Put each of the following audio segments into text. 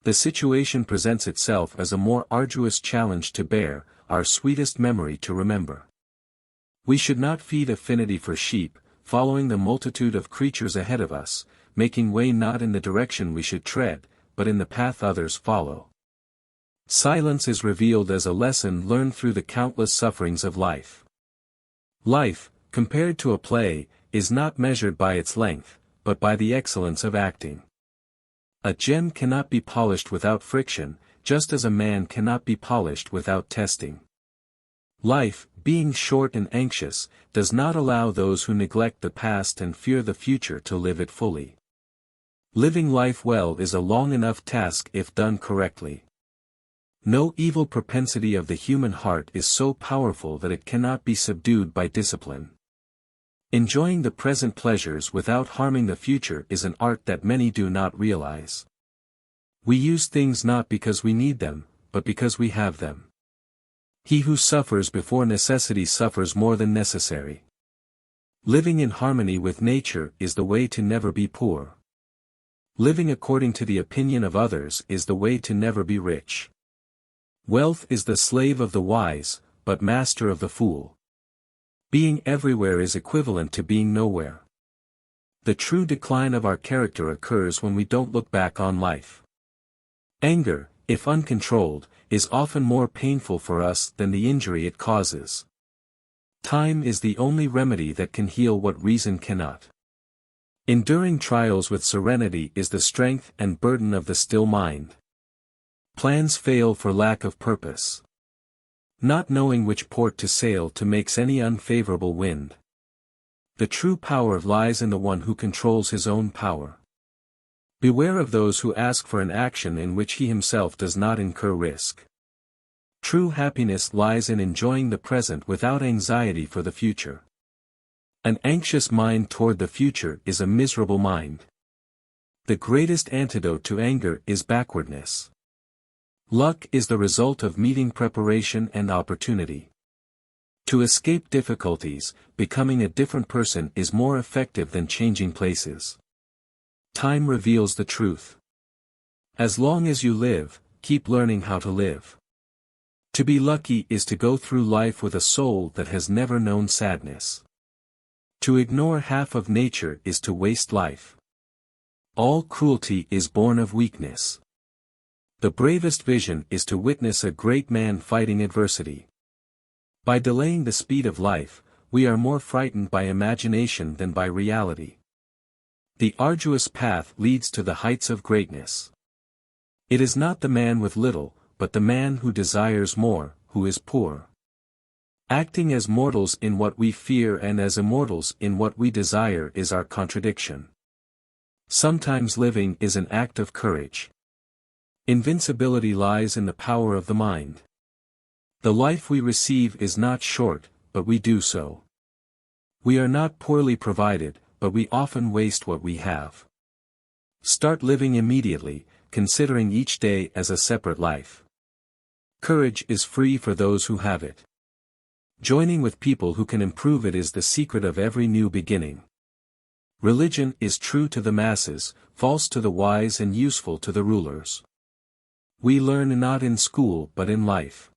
the situation presents itself as a more arduous challenge to bear, our sweetest memory to remember. We should not feed affinity for sheep, following the multitude of creatures ahead of us, making way not in the direction we should tread, but in the path others follow. Silence is revealed as a lesson learned through the countless sufferings of life. Life, compared to a play, is not measured by its length, but by the excellence of acting. A gem cannot be polished without friction, just as a man cannot be polished without testing. Life, being short and anxious, does not allow those who neglect the past and fear the future to live it fully. Living life well is a long enough task if done correctly. No evil propensity of the human heart is so powerful that it cannot be subdued by discipline. Enjoying the present pleasures without harming the future is an art that many do not realize. We use things not because we need them, but because we have them. He who suffers before necessity suffers more than necessary. Living in harmony with nature is the way to never be poor. Living according to the opinion of others is the way to never be rich. Wealth is the slave of the wise, but master of the fool. Being everywhere is equivalent to being nowhere. The true decline of our character occurs when we don't look back on life. Anger, if uncontrolled, is often more painful for us than the injury it causes. Time is the only remedy that can heal what reason cannot. Enduring trials with serenity is the strength and burden of the still mind. Plans fail for lack of purpose. Not knowing which port to sail to makes any unfavorable wind. The true power lies in the one who controls his own power. Beware of those who ask for an action in which he himself does not incur risk. True happiness lies in enjoying the present without anxiety for the future. An anxious mind toward the future is a miserable mind. The greatest antidote to anger is backwardness. Luck is the result of meeting preparation and opportunity. To escape difficulties, becoming a different person is more effective than changing places. Time reveals the truth. As long as you live, keep learning how to live. To be lucky is to go through life with a soul that has never known sadness. To ignore half of nature is to waste life. All cruelty is born of weakness. The bravest vision is to witness a great man fighting adversity. By delaying the speed of life, we are more frightened by imagination than by reality. The arduous path leads to the heights of greatness. It is not the man with little, but the man who desires more, who is poor. Acting as mortals in what we fear and as immortals in what we desire is our contradiction. Sometimes living is an act of courage. Invincibility lies in the power of the mind. The life we receive is not short, but we do so. We are not poorly provided, but we often waste what we have. Start living immediately, considering each day as a separate life. Courage is free for those who have it. Joining with people who can improve it is the secret of every new beginning. Religion is true to the masses, false to the wise and useful to the rulers. We learn not in school but in life.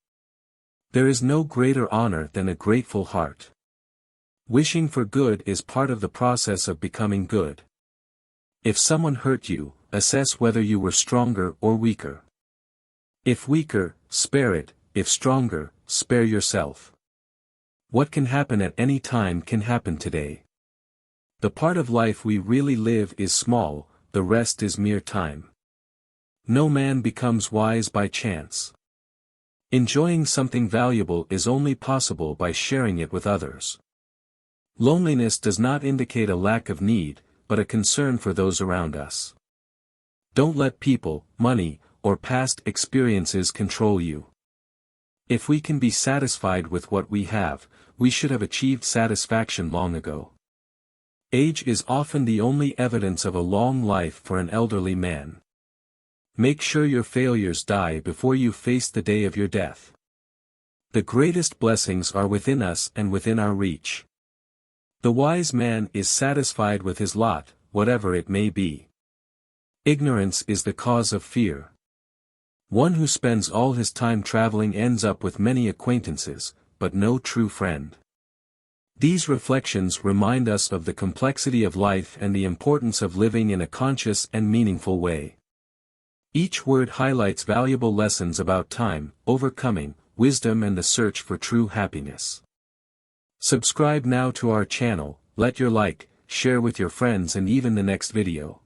There is no greater honor than a grateful heart. Wishing for good is part of the process of becoming good. If someone hurt you, assess whether you were stronger or weaker. If weaker, spare it; if stronger, spare yourself. What can happen at any time can happen today. The part of life we really live is small, the rest is mere time. No man becomes wise by chance. Enjoying something valuable is only possible by sharing it with others. Loneliness does not indicate a lack of need, but a concern for those around us. Don't let people, money, or past experiences control you. If we can be satisfied with what we have, we should have achieved satisfaction long ago. Age is often the only evidence of a long life for an elderly man. Make sure your failures die before you face the day of your death. The greatest blessings are within us and within our reach. The wise man is satisfied with his lot, whatever it may be. Ignorance is the cause of fear. One who spends all his time traveling ends up with many acquaintances, but no true friend. These reflections remind us of the complexity of life and the importance of living in a conscious and meaningful way. Each word highlights valuable lessons about time, overcoming, wisdom and the search for true happiness. Subscribe now to our channel, let your like, share with your friends and even the next video.